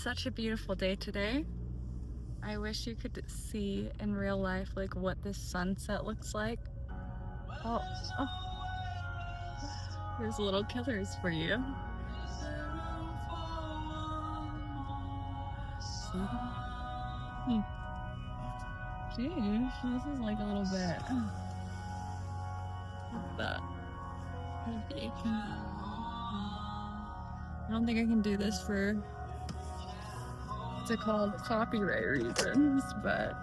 such a beautiful day today. I wish you could see in real life like what this sunset looks like. Oh, here's little killers for you. Jeez, this is like a little bit. What's that? Okay. I don't think I can do this for what's it called, copyright reasons, but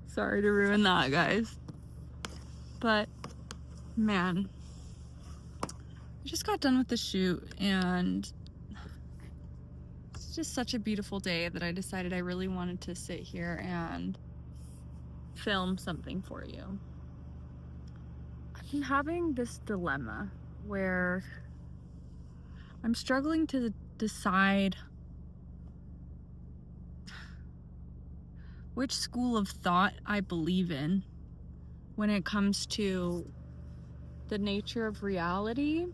sorry to ruin that, guys. But man, I just got done with the shoot and it's just such a beautiful day that I decided I really wanted to sit here and film something for you. I've been having this dilemma where I'm struggling to decide which school of thought I believe in when it comes to the nature of reality,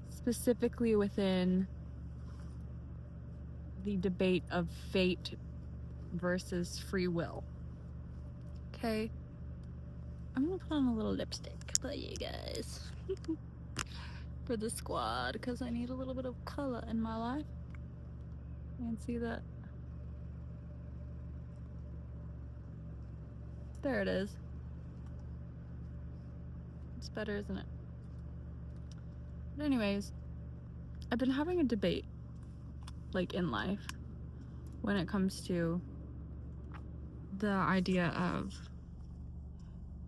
specifically within the debate of fate versus free will. Okay, I'm gonna put on a little lipstick for you guys for the squad because I need a little bit of color in my life. You can see that. There it is. It's better, isn't it? But anyways, I've been having a debate like in life when it comes to the idea of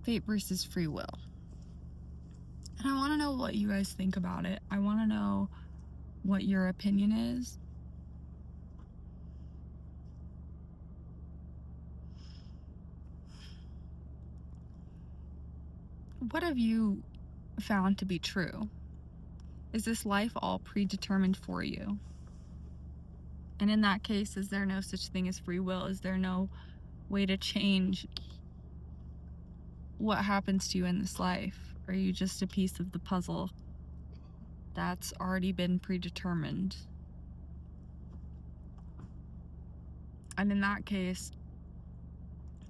fate versus free will. And I want to know what you guys think about it. I want to know what your opinion is. What have you found to be true? Is this life all predetermined for you? And in that case, is there no such thing as free will? Is there no way to change what happens to you in this life? Are you just a piece of the puzzle that's already been predetermined? And in that case,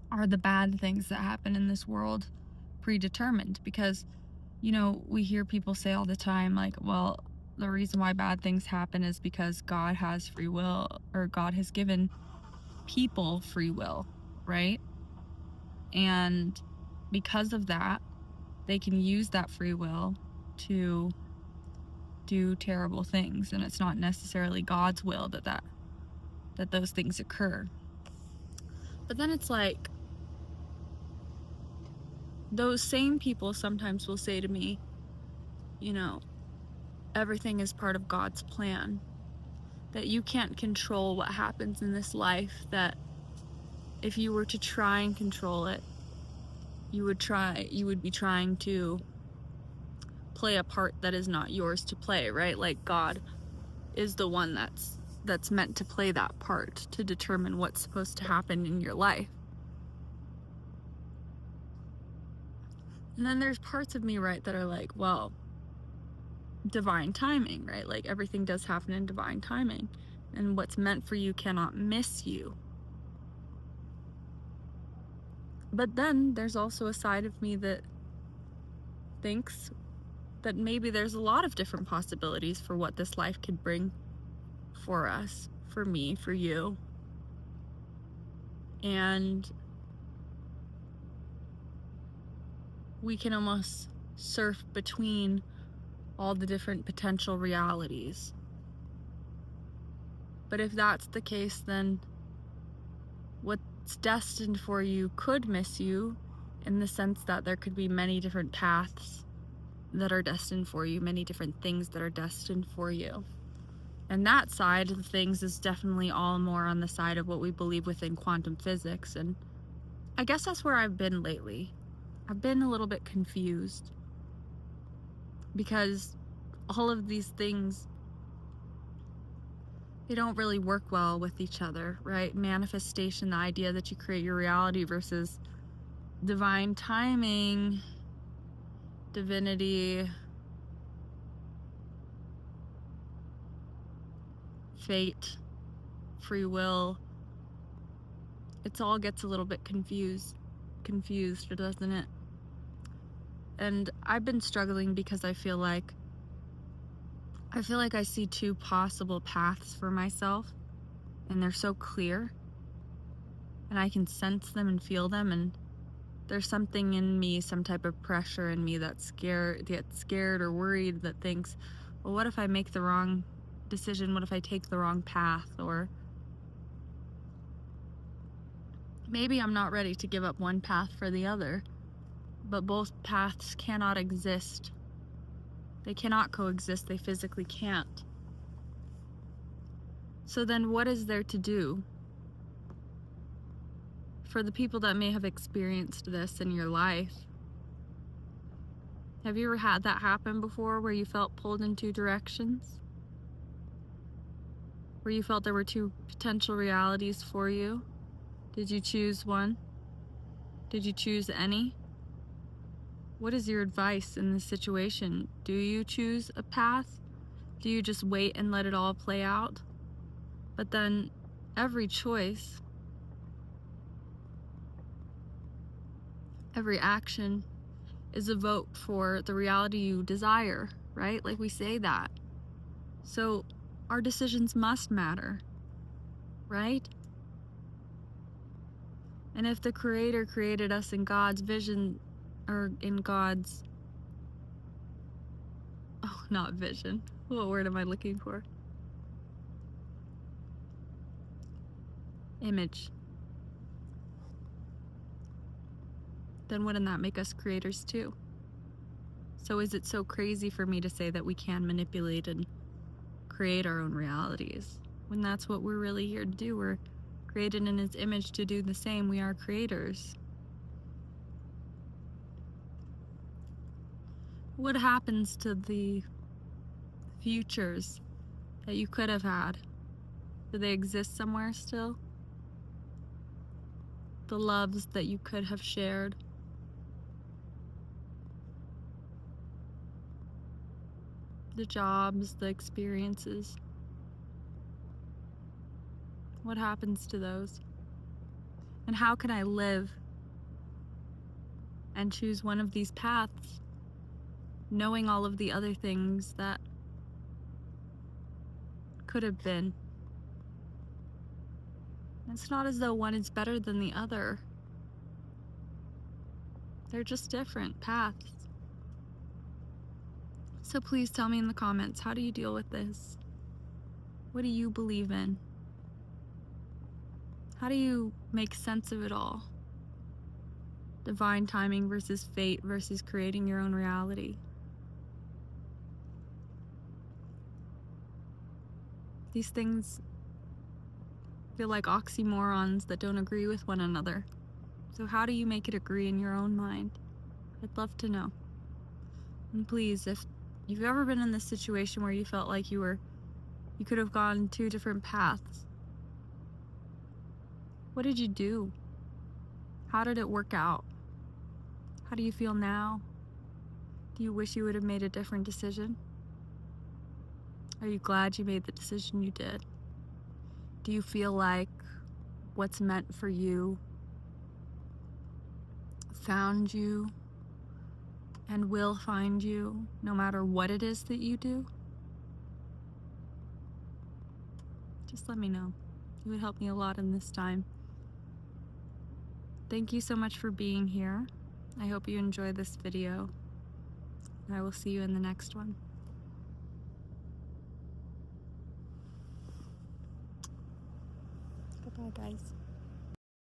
are the bad things that happen in this world predetermined? Because, you know, we hear people say all the time, like, well, the reason why bad things happen is because God has free will, or God has given people free will, right? And because of that, they can use that free will to do terrible things, and it's not necessarily God's will that those things occur. But then it's like, those same people sometimes will say to me, you know, everything is part of God's plan, that you can't control what happens in this life, that if you were to try and control it, you would be trying to play a part that is not yours to play, right? Like God is the one that's meant to play that part, to determine what's supposed to happen in your life. And then there's parts of me, right, that are like, well, divine timing, right? Like everything does happen in divine timing, and what's meant for you cannot miss you. But then there's also a side of me that thinks that maybe there's a lot of different possibilities for what this life could bring for us, for me, for you. And we can almost surf between all the different potential realities. But if that's the case, then what's destined for you could miss you, in the sense that there could be many different paths that are destined for you, many different things that are destined for you. And that side of things is definitely all more on the side of what we believe within quantum physics. And I guess that's where I've been lately. I've been a little bit confused because all of these things, they don't really work well with each other, right? Manifestation, the idea that you create your reality, versus divine timing, divinity, fate, free will, it all gets a little bit confused, doesn't it? And I've been struggling because I feel like I see two possible paths for myself, and they're so clear, and I can sense them and feel them, and there's something in me, some type of pressure in me gets scared or worried, that thinks, well, what if I make the wrong decision? What if I take the wrong path? Or maybe I'm not ready to give up one path for the other, but both paths cannot exist. They cannot coexist. They physically can't. So then what is there to do? For the people that may have experienced this in your life, have you ever had that happen before, where you felt pulled in two directions? Where you felt there were two potential realities for you? Did you choose one? Did you choose any? What is your advice in this situation? Do you choose a path? Do you just wait and let it all play out? But then every choice, every action is a vote for the reality you desire, right? Like we say that. So our decisions must matter, right? And if the Creator created us in God's vision, or in God's, not vision, what word am I looking for? Image. Then wouldn't that make us creators too? So is it so crazy for me to say that we can manipulate and create our own realities, when that's what we're really here to do? We're created in His image to do the same. We are creators. What happens to the futures that you could have had? Do they exist somewhere still? The loves that you could have shared? The jobs, the experiences? What happens to those? And how can I live and choose one of these paths, knowing all of the other things that could have been? It's not as though one is better than the other. They're just different paths. So please tell me in the comments, how do you deal with this? What do you believe in? How do you make sense of it all? Divine timing versus fate versus creating your own reality. These things feel like oxymorons that don't agree with one another. So how do you make it agree in your own mind? I'd love to know. And please, if you've ever been in this situation where you felt like you could have gone two different paths, what did you do? How did it work out? How do you feel now? Do you wish you would have made a different decision? Are you glad you made the decision you did? Do you feel like what's meant for you found you and will find you no matter what it is that you do? Just let me know. It would help me a lot in this time. Thank you so much for being here. I hope you enjoy this video. I will see you in the next one. Bye-bye, guys.